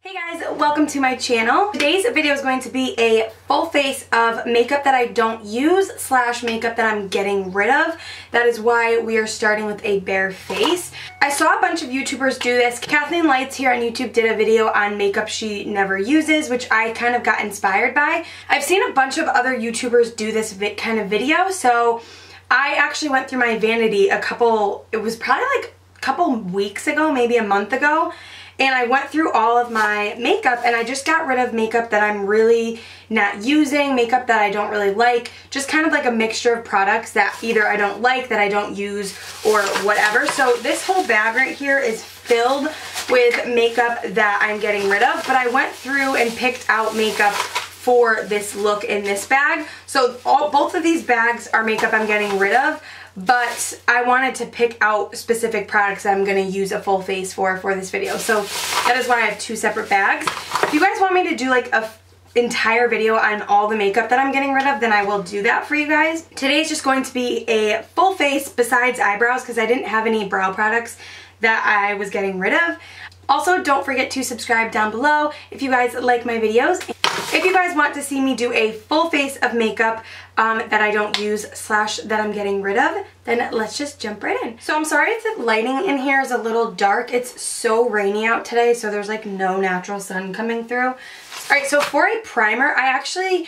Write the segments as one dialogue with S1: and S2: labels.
S1: Hey guys, welcome to my channel. Today's video is going to be a full face of makeup that I don't use / makeup that I'm getting rid of. That is why we are starting with a bare face. I saw a bunch of YouTubers do this. Kathleen Lights here on YouTube did a video on makeup she never uses, which I kind of got inspired by. I've seen a bunch of other YouTubers do this kind of video, so I actually went through my vanity it was probably like a couple weeks ago, maybe a month ago. And I went through all of my makeup and I just got rid of makeup that I'm really not using, makeup that I don't really like, just kind of like a mixture of products that either I don't like, that I don't use, or whatever. So this whole bag right here is filled with makeup that I'm getting rid of, but I went through and picked out makeup for this look in this bag. So both of these bags are makeup I'm getting rid of, but I wanted to pick out specific products that I'm going to use a full face for this video. So that is why I have two separate bags. If you guys want me to do like a entire video on all the makeup that I'm getting rid of, then I will do that for you guys. Today is just going to be a full face besides eyebrows because I didn't have any brow products that I was getting rid of. Also, don't forget to subscribe down below if you guys like my videos. If you guys want to see me do a full face of makeup that I don't use / that I'm getting rid of, then let's just jump right in. So I'm sorry if the lighting in here is a little dark. It's so rainy out today, so there's like no natural sun coming through. Alright, so for a primer, I actually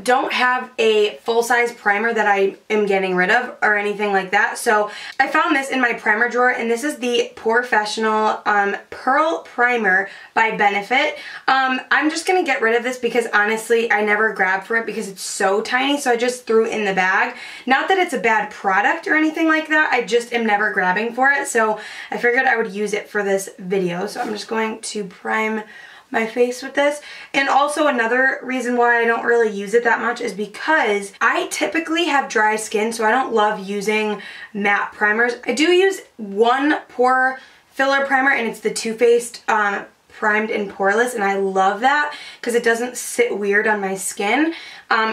S1: don't have a full-size primer that I am getting rid of or anything like that. So I found this in my primer drawer, and this is the Professional Pearl Primer by Benefit. I'm just going to get rid of this because honestly, I never grabbed for it because it's so tiny, so I just threw it in the bag. Not that it's a bad product or anything like that, I just am never grabbing for it, so I figured I would use it for this video. So I'm just going to prime my face with this. And also another reason why I don't really use it that much is because I typically have dry skin, so I don't love using matte primers. I do use one pore filler primer, and it's the Too Faced Primed and Poreless, and I love that because it doesn't sit weird on my skin.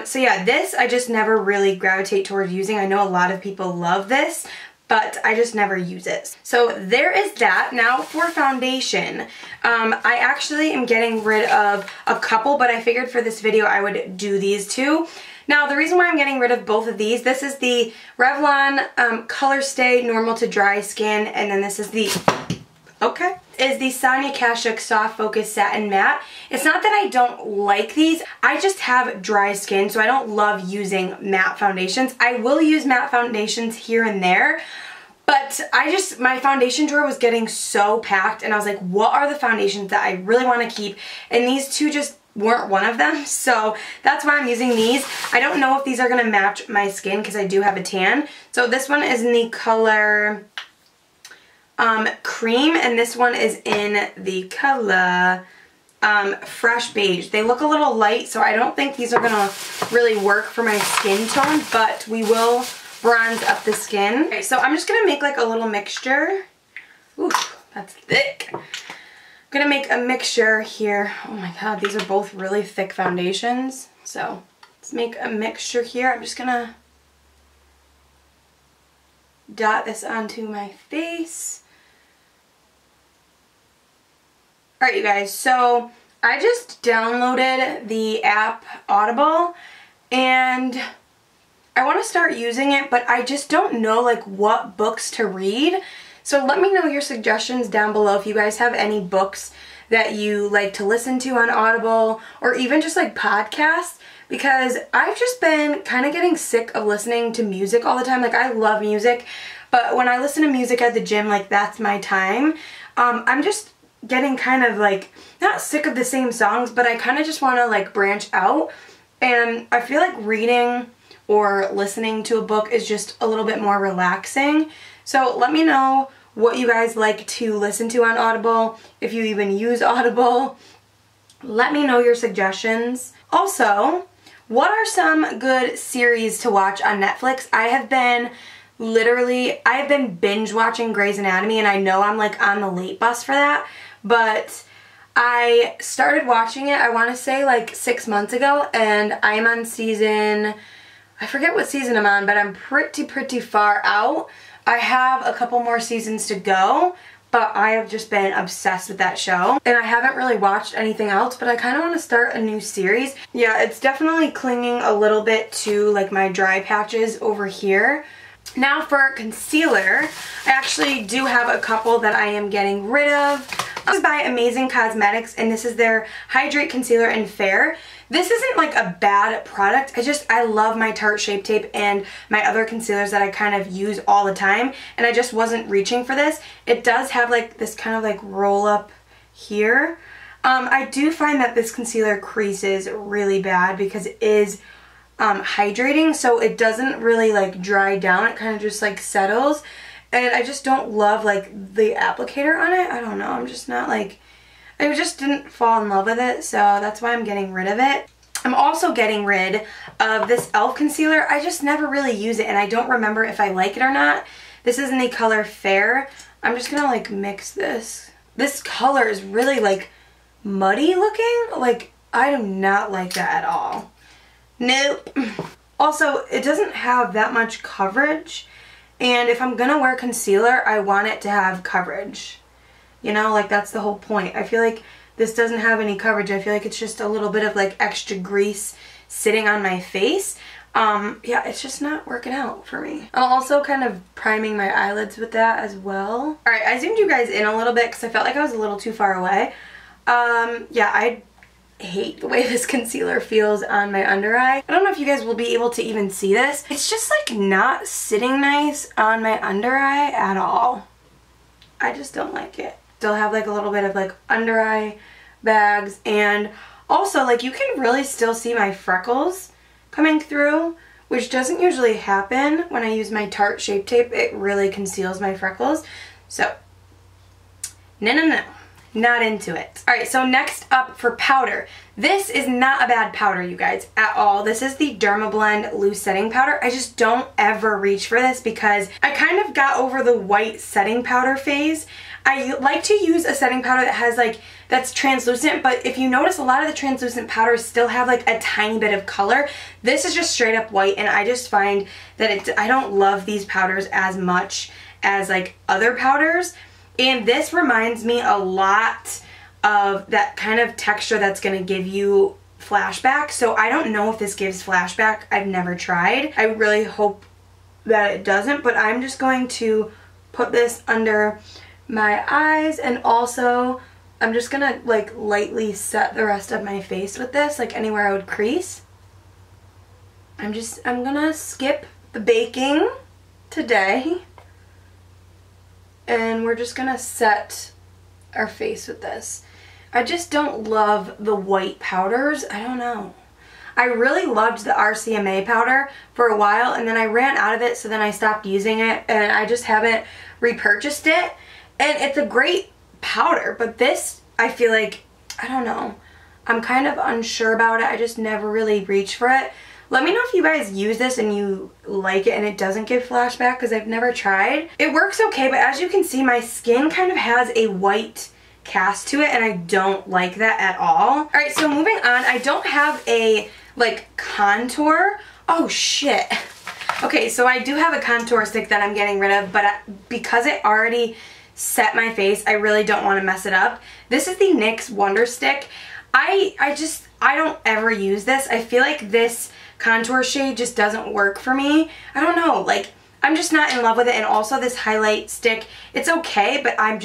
S1: So yeah, this I just never really gravitate toward using. I know a lot of people love this, but I just never use it. So there is that. Now for foundation, I actually am getting rid of a couple, but I figured for this video I would do these two. Now the reason why I'm getting rid of both of these, this is the Revlon Color Stay Normal to Dry Skin, and then this is the Sonia Soft Focus Satin Matte. It's not that I don't like these, I just have dry skin, so I don't love using matte foundations. I will use matte foundations here and there, but my foundation drawer was getting so packed, and I was like, what are the foundations that I really want to keep? And these two just weren't one of them, so that's why I'm using these. I don't know if these are going to match my skin because I do have a tan. So this one is in the color Cream, and this one is in the color Fresh Beige. They look a little light, so I don't think these are going to really work for my skin tone, but we will bronze up the skin. Okay, so I'm just going to make like a little mixture. Ooh, that's thick. I'm going to make a mixture here. Oh my god, these are both really thick foundations. So let's make a mixture here. I'm just going to dot this onto my face. Alright you guys, so I just downloaded the app Audible, and I want to start using it, but I just don't know like what books to read. So let me know your suggestions down below if you guys have any books that you like to listen to on Audible, or even just like podcasts, because I've just been kind of getting sick of listening to music all the time. Like I love music, but when I listen to music at the gym, like that's my time. I'm just getting kind of like, not sick of the same songs, but I kind of just want to like branch out, and I feel like reading or listening to a book is just a little bit more relaxing. So let me know what you guys like to listen to on Audible, if you even use Audible. Let me know your suggestions. Also, what are some good series to watch on Netflix? I've been binge watching Grey's Anatomy, and I know I'm like on the late bus for that, but I started watching it, I want to say like 6 months ago, and I'm on season, I forget what season I'm on, but I'm pretty far out. I have a couple more seasons to go, but I have just been obsessed with that show. And I haven't really watched anything else, but I kind of want to start a new series. Yeah, it's definitely clinging a little bit to like my dry patches over here. Now for concealer, I actually do have a couple that I am getting rid of. This is by Amazing Cosmetics, and this is their Hydrate Concealer in Fair. This isn't like a bad product. I love my Tarte Shape Tape and my other concealers that I kind of use all the time, and I just wasn't reaching for this. It does have like this kind of like roll up here. I do find that this concealer creases really bad because it is hydrating, so it doesn't really like dry down. It kind of just like settles, and I just don't love like the applicator on it. I don't know, I'm just not like, I just didn't fall in love with it, so that's why I'm getting rid of it. I'm also getting rid of this e.l.f. concealer. I just never really use it, and I don't remember if I like it or not. This is in the color Fair. I'm just gonna like mix this. This color is really like muddy looking. Like, I do not like that at all. Nope. Also, it doesn't have that much coverage, and if I'm gonna wear concealer, I want it to have coverage. You know, like that's the whole point. I feel like this doesn't have any coverage. I feel like it's just a little bit of like extra grease sitting on my face. Yeah, it's just not working out for me. I'm also kind of priming my eyelids with that as well. Alright, I zoomed you guys in a little bit because I felt like I was a little too far away. Yeah, I hate the way this concealer feels on my under eye. I don't know if you guys will be able to even see this. It's just like not sitting nice on my under eye at all. I just don't like it. Still have like a little bit of like under eye bags, and also like you can really still see my freckles coming through, which doesn't usually happen when I use my Tarte Shape Tape. It really conceals my freckles. So no. Not into it. Alright, so next up for powder. This is not a bad powder, you guys, at all. This is the Derma Blend Loose Setting Powder. I just don't ever reach for this because I kind of got over the white setting powder phase. I like to use a setting powder that has like, that's translucent, but if you notice, a lot of the translucent powders still have like a tiny bit of color. This is just straight up white, and I just find that I don't love these powders as much as like other powders. And this reminds me a lot of that kind of texture that's going to give you flashback. So I don't know if this gives flashback. I've never tried. I really hope that it doesn't, but I'm just going to put this under my eyes, and also I'm just going to like lightly set the rest of my face with this, like anywhere I would crease. I'm going to skip the baking today. And we're just gonna set our face with this. I just don't love the white powders. I don't know. I really loved the RCMA powder for a while, and then I ran out of it, so then I stopped using it, and I just haven't repurchased it. And it's a great powder, but this, I feel like, I don't know. I'm kind of unsure about it. I just never really reached for it. Let me know if you guys use this and you like it and it doesn't give flashback, because I've never tried. It works okay, but as you can see, my skin kind of has a white cast to it, and I don't like that at all. Alright, so moving on, I don't have a like contour. Oh shit. Okay, so I do have a contour stick that I'm getting rid of, but because it already set my face, I really don't want to mess it up. This is the NYX Wonder Stick. I don't ever use this. I feel like this contour shade just doesn't work for me. I don't know, like I'm just not in love with it. And also this highlight stick, it's okay, but I'm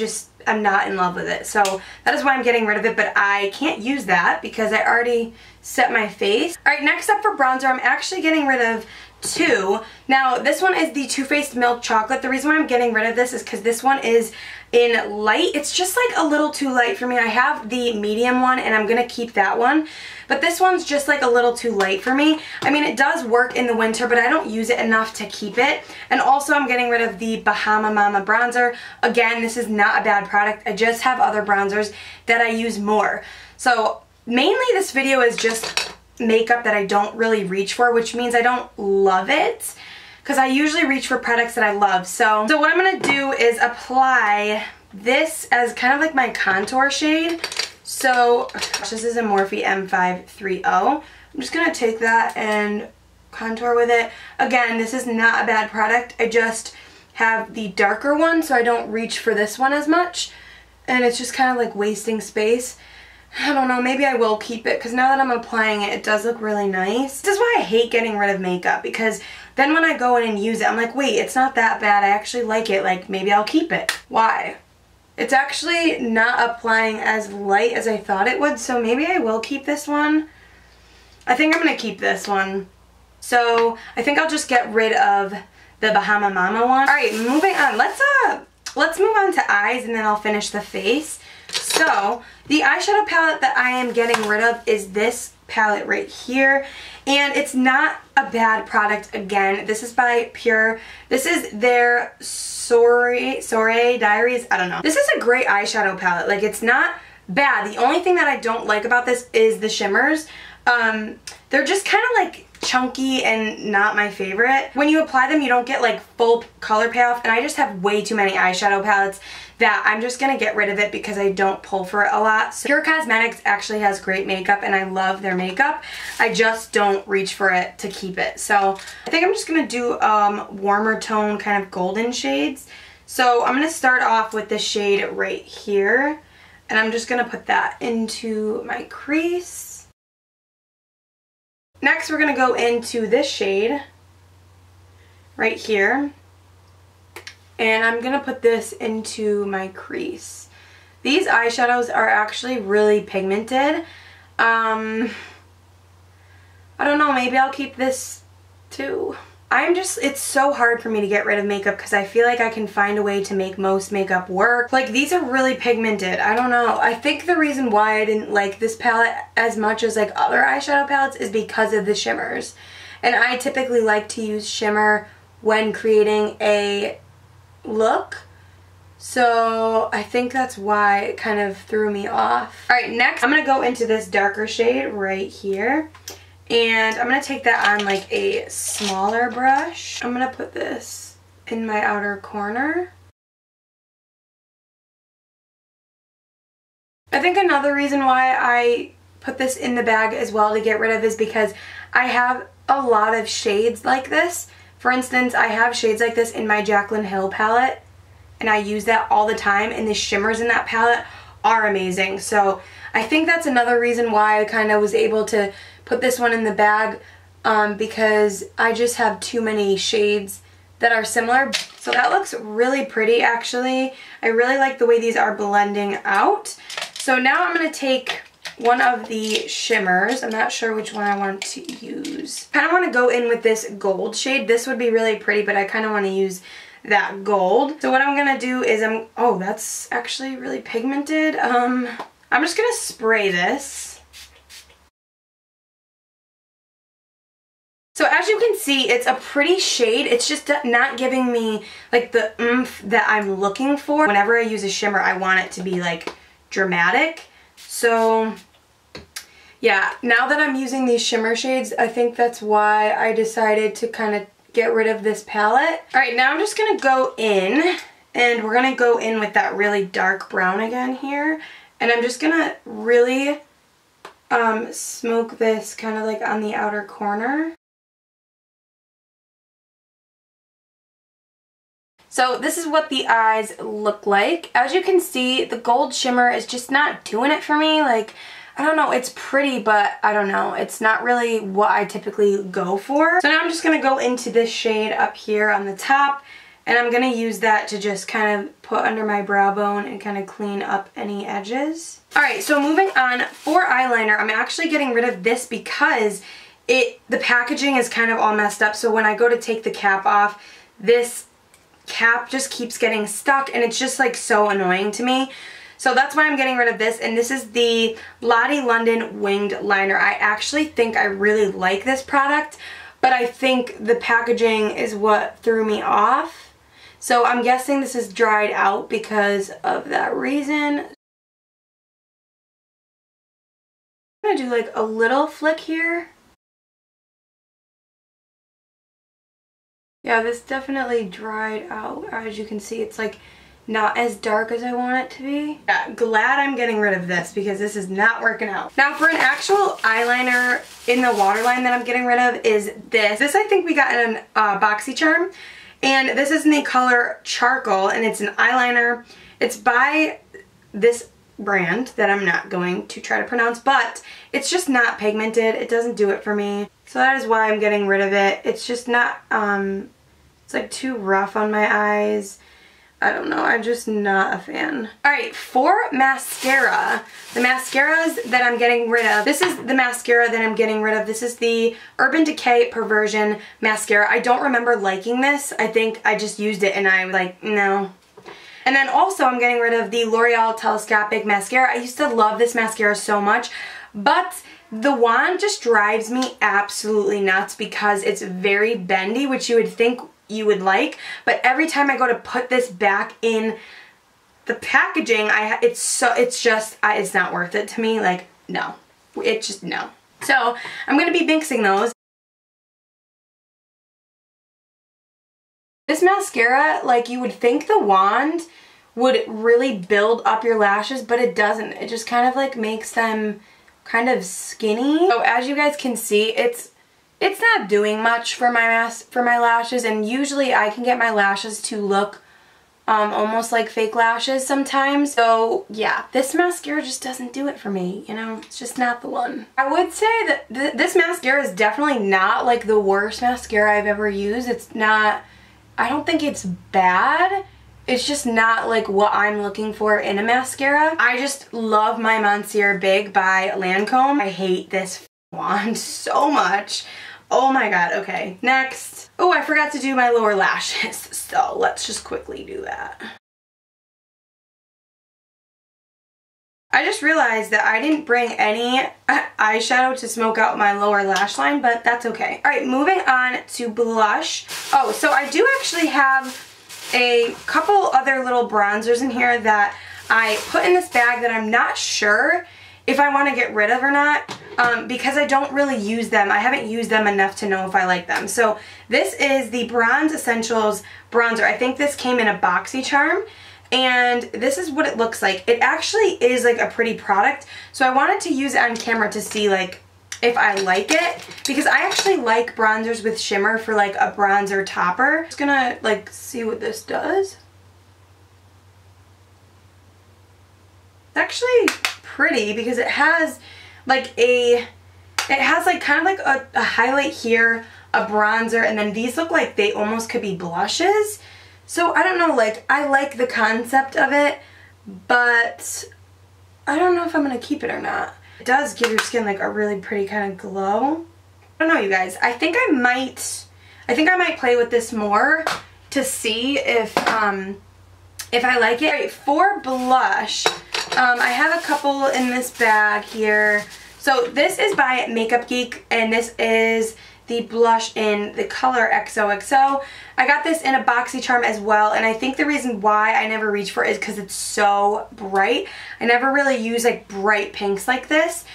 S1: not in love with it. So that is why I'm getting rid of it, but I can't use that because I already set my face. Alright, next up for bronzer, I'm actually getting rid of two. Now this one is the Too Faced Milk Chocolate. The reason why I'm getting rid of this is because this one is in light. It's just like a little too light for me. I have the medium one and I'm gonna keep that one, but this one's just like a little too light for me. I mean, it does work in the winter, but I don't use it enough to keep it. And also I'm getting rid of the Bahama Mama bronzer. Again, this is not a bad product. I just have other bronzers that I use more. So mainly this video is just makeup that I don't really reach for, which means I don't love it, because I usually reach for products that I love. So what I'm going to do is apply this as kind of like my contour shade. So this is a Morphe M530. I'm just going to take that and contour with it. Again, this is not a bad product. I just have the darker one so I don't reach for this one as much. And it's just kind of like wasting space. I don't know, maybe I will keep it because now that I'm applying it, it does look really nice. This is why I hate getting rid of makeup, because then when I go in and use it, I'm like, wait, it's not that bad. I actually like it. Like, maybe I'll keep it. Why? It's actually not applying as light as I thought it would, so maybe I will keep this one. I think I'm going to keep this one. So I think I'll just get rid of the Bahama Mama one. Alright, moving on. Let's move on to eyes and then I'll finish the face. So the eyeshadow palette that I am getting rid of is this palette right here. And it's not a bad product again. This is by Pure. This is their Soiree Diaries. I don't know. This is a great eyeshadow palette. Like, it's not bad. The only thing that I don't like about this is the shimmers. They're just kind of like chunky and not my favorite. When you apply them, you don't get like full color payoff, and I just have way too many eyeshadow palettes that I'm just gonna get rid of it because I don't pull for it a lot. So Pure Cosmetics actually has great makeup and I love their makeup. I just don't reach for it to keep it. So I think I'm just gonna do warmer tone kind of golden shades. So I'm gonna start off with the shade right here, and I'm just gonna put that into my crease. Next, we're going to go into this shade right here, and I'm going to put this into my crease. These eyeshadows are actually really pigmented. I don't know, maybe I'll keep this too. It's so hard for me to get rid of makeup because I feel like I can find a way to make most makeup work. Like, these are really pigmented. I don't know. I think the reason why I didn't like this palette as much as like other eyeshadow palettes is because of the shimmers. And I typically like to use shimmer when creating a look. So I think that's why it kind of threw me off. Alright, next I'm going to go into this darker shade right here. And I'm going to take that on like a smaller brush. I'm going to put this in my outer corner. I think another reason why I put this in the bag as well to get rid of is because I have a lot of shades like this. For instance, I have shades like this in my Jaclyn Hill palette, and I use that all the time, and the shimmers in that palette are amazing. So I think that's another reason why I kind of was able to put this one in the bag, because I just have too many shades that are similar. So that looks really pretty, actually. I really like the way these are blending out. So now I'm going to take one of the shimmers. I'm not sure which one I want to use. I kind of want to go in with this gold shade. This would be really pretty, but I kind of want to use that gold. So what I'm going to do is oh, that's actually really pigmented. I'm just going to spray this. So as you can see, it's a pretty shade. It's just not giving me like the oomph that I'm looking for. Whenever I use a shimmer, I want it to be like dramatic. So yeah, now that I'm using these shimmer shades, I think that's why I decided to kind of get rid of this palette. Alright, now I'm just going to go in, and we're going to go in with that really dark brown again here. And I'm just going to really smoke this kind of like on the outer corner. So this is what the eyes look like. As you can see, the gold shimmer is just not doing it for me. Like, I don't know, it's pretty, but I don't know. It's not really what I typically go for. So now I'm just going to go into this shade up here on the top, and I'm going to use that to just kind of put under my brow bone and kind of clean up any edges. Alright, so moving on, for eyeliner, I'm actually getting rid of this because the packaging is kind of all messed up. So when I go to take the cap off, this cap just keeps getting stuck, and it's just like so annoying to me. So that's why I'm getting rid of this, and this is the Lottie London Winged Liner. I actually think I really like this product, but I think the packaging is what threw me off. So I'm guessing this is dried out because of that reason. I'm going to do like a little flick here. Yeah, this definitely dried out. As you can see, it's like not as dark as I want it to be. Yeah, glad I'm getting rid of this because this is not working out. Now for an actual eyeliner in the waterline that I'm getting rid of is this. This I think we got in a BoxyCharm, And this is in the color Charcoal, and it's an eyeliner. It's by this brand that I'm not going to try to pronounce, but it's just not pigmented. It doesn't do it for me. So that is why I'm getting rid of it. It's just not, it's like too rough on my eyes. I don't know, I'm just not a fan. Alright, for mascara, the mascaras that I'm getting rid of, this is the mascara that I'm getting rid of. This is the Urban Decay Perversion Mascara. I don't remember liking this. I think I just used it and I'm like, no. And then also I'm getting rid of the L'Oreal Telescopic Mascara. I used to love this mascara so much, but the wand just drives me absolutely nuts because it's very bendy, which you would think you would like, but every time I go to put this back in the packaging, it's not worth it to me. Like, no. It's just no. So I'm going to be mixing those. This mascara, like, you would think the wand would really build up your lashes, but it doesn't. It just kind of like makes them kind of skinny. So as you guys can see, it's not doing much for my lashes, and usually I can get my lashes to look almost like fake lashes sometimes. So yeah, this mascara just doesn't do it for me, you know, it's just not the one. I would say that this mascara is definitely not like the worst mascara I've ever used. It's not, I don't think it's bad. It's just not like what I'm looking for in a mascara. I just love my Monsieur Big by Lancome. I hate this wand so much. Oh my god, okay. Next. Oh, I forgot to do my lower lashes, so let's just quickly do that. I just realized that I didn't bring any eyeshadow to smoke out my lower lash line, but that's okay. Alright, moving on to blush. Oh, so I do actually have a couple other little bronzers in here that I put in this bag that I'm not sure if I want to get rid of or not, because I don't really use them. I haven't used them enough to know if I like them. So this is the Bronze Essentials bronzer. I think this came in a BoxyCharm, and this is what it looks like. It actually is like a pretty product, so I wanted to use it on camera to see like if I like it, because I actually like bronzers with shimmer for like a bronzer topper. Just gonna like see what this does. It's actually pretty because it has like kind of like a highlight here, a bronzer, and then these look like they almost could be blushes. So I don't know, like I like the concept of it, but I don't know if I'm gonna keep it or not. It does give your skin like a really pretty kind of glow. I don't know, you guys. I think I might play with this more to see if I like it. Alright, for blush, I have a couple in this bag here. So this is by Makeup Geek, and this is the blush in the color XOXO. I got this in a BoxyCharm as well, and I think the reason why I never reach for it is because it's so bright. I never really use like bright pinks like this.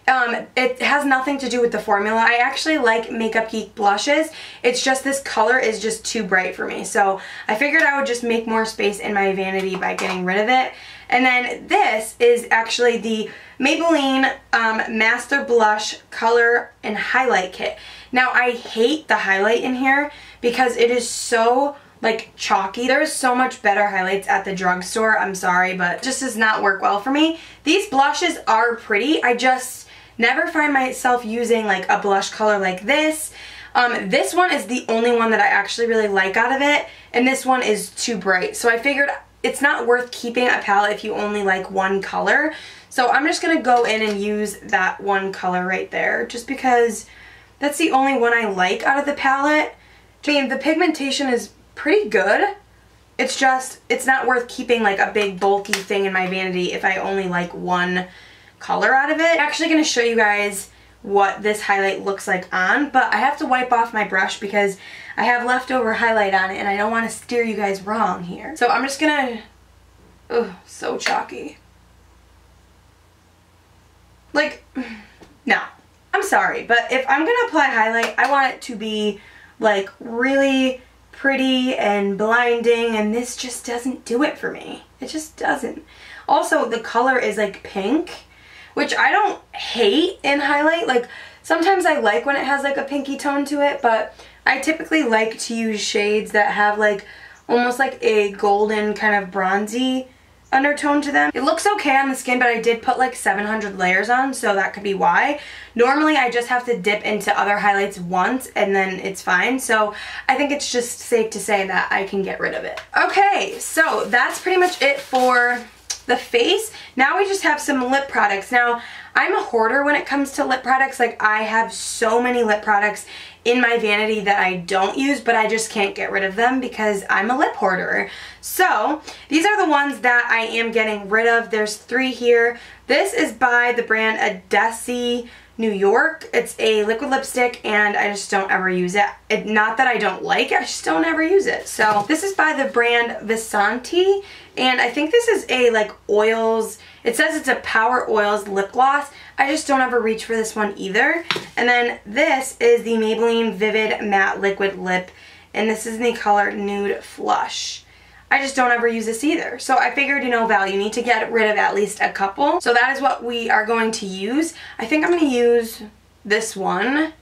S1: It has nothing to do with the formula. I actually like Makeup Geek blushes. It's just this color is just too bright for me. So I figured I would just make more space in my vanity by getting rid of it. And then this is actually the Maybelline Master Blush Color and Highlight Kit. Now I hate the highlight in here because it is so like chalky. There's so much better highlights at the drugstore. I'm sorry, but it just does not work well for me. These blushes are pretty. I just never find myself using like a blush color like this. This one is the only one that I actually really like out of it, and this one is too bright. So I figured it's not worth keeping a palette if you only like one color. So I'm just going to go in and use that one color right there, just because that's the only one I like out of the palette. I mean, the pigmentation is pretty good. It's just, it's not worth keeping like a big bulky thing in my vanity if I only like one color out of it. I'm actually going to show you guys what this highlight looks like on, but I have to wipe off my brush because I have leftover highlight on it and I don't want to steer you guys wrong here. So I'm just gonna, ugh, so chalky. Like, no, I'm sorry, but if I'm gonna apply highlight, I want it to be like really pretty and blinding, and this just doesn't do it for me. It just doesn't. Also, the color is like pink, which I don't hate in highlight. Like, sometimes I like when it has like a pinky tone to it, but I typically like to use shades that have like almost like a golden kind of bronzy undertone to them. It looks okay on the skin, but I did put like 700 layers on, so that could be why. Normally I just have to dip into other highlights once and then it's fine, so I think it's just safe to say that I can get rid of it. Okay, so that's pretty much it for the face. Now we just have some lip products. Now, I'm a hoarder when it comes to lip products. Like, I have so many lip products in my vanity that I don't use, but I just can't get rid of them because I'm a lip hoarder. So, these are the ones that I am getting rid of. There's 3 here. This is by the brand Ebates New York. It's a liquid lipstick and I just don't ever use it. Not that I don't like it, I just don't ever use it. So this is by the brand Vanity, and I think this is a like oils, it says it's a Power Oils lip gloss. I just don't ever reach for this one either. And then this is the Maybelline Vivid Matte Liquid Lip, and this is in the color Nude Flush. I just don't ever use this either. So I figured, you know, Val, you need to get rid of at least a couple. So that is what we are going to use. I think I'm going to use this one.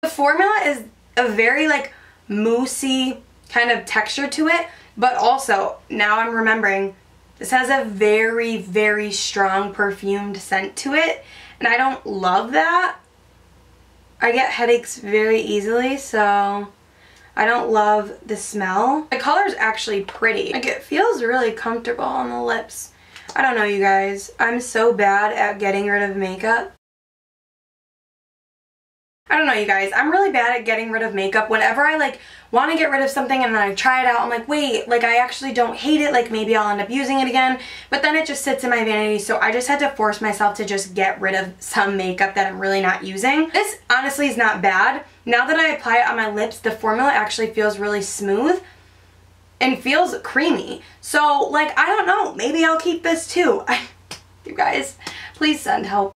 S1: The formula is a very like moussey kind of texture to it, but also now I'm remembering this has a very, very strong perfumed scent to it, and I don't love that. I get headaches very easily, so I don't love the smell. The color is actually pretty. Like, it feels really comfortable on the lips. I don't know, you guys. I'm so bad at getting rid of makeup. I don't know, you guys. I'm really bad at getting rid of makeup. Whenever I like want to get rid of something and then I try it out, I'm like, wait, like I actually don't hate it. Like maybe I'll end up using it again. But then it just sits in my vanity. So I just had to force myself to just get rid of some makeup that I'm really not using. This honestly is not bad. Now that I apply it on my lips, the formula actually feels really smooth and feels creamy. So like, I don't know. Maybe I'll keep this too. You guys, please send help.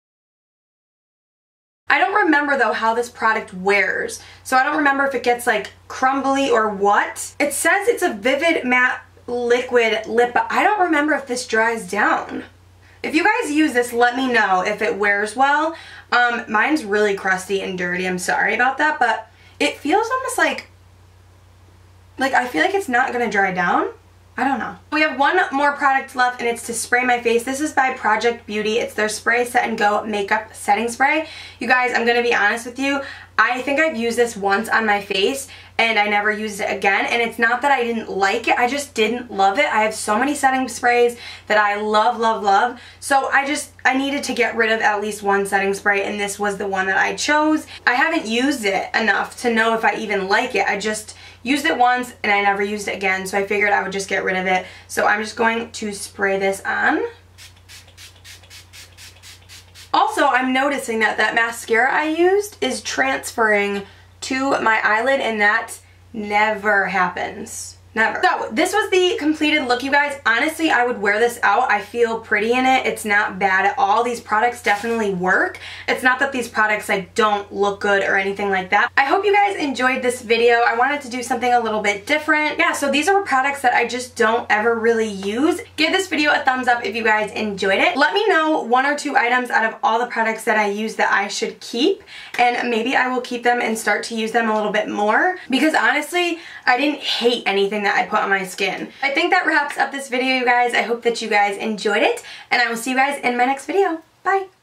S1: I don't remember though how this product wears, so I don't remember if it gets like crumbly or what. It says it's a Vivid Matte Liquid Lip, but I don't remember if this dries down. If you guys use this, let me know if it wears well. Mine's really crusty and dirty, I'm sorry about that, but it feels almost like I feel like it's not gonna dry down. I don't know. We have one more product left, and it's to spray my face. This is by Project Beauty. It's their Spray Set and Go Makeup Setting Spray. You guys, I'm going to be honest with you. I think I've used this once on my face, and I never used it again. And it's not that I didn't like it. I just didn't love it. I have so many setting sprays that I love, love, love. So I needed to get rid of at least one setting spray, and this was the one that I chose. I haven't used it enough to know if I even like it. I just used it once and I never used it again, so I figured I would just get rid of it. So I'm just going to spray this on. Also, I'm noticing that mascara I used is transferring to my eyelid, and that never happens. Never. So, this was the completed look, you guys. Honestly, I would wear this out. I feel pretty in it. It's not bad at all. These products definitely work. It's not that these products like don't look good or anything like that. I hope you guys enjoyed this video. I wanted to do something a little bit different. Yeah, so these are products that I just don't ever really use. Give this video a thumbs up if you guys enjoyed it. Let me know 1 or 2 items out of all the products that I use that I should keep, and maybe I will keep them and start to use them a little bit more, because honestly, I didn't hate anything that I put on my skin. I think that wraps up this video, you guys. I hope that you guys enjoyed it, and I will see you guys in my next video. Bye!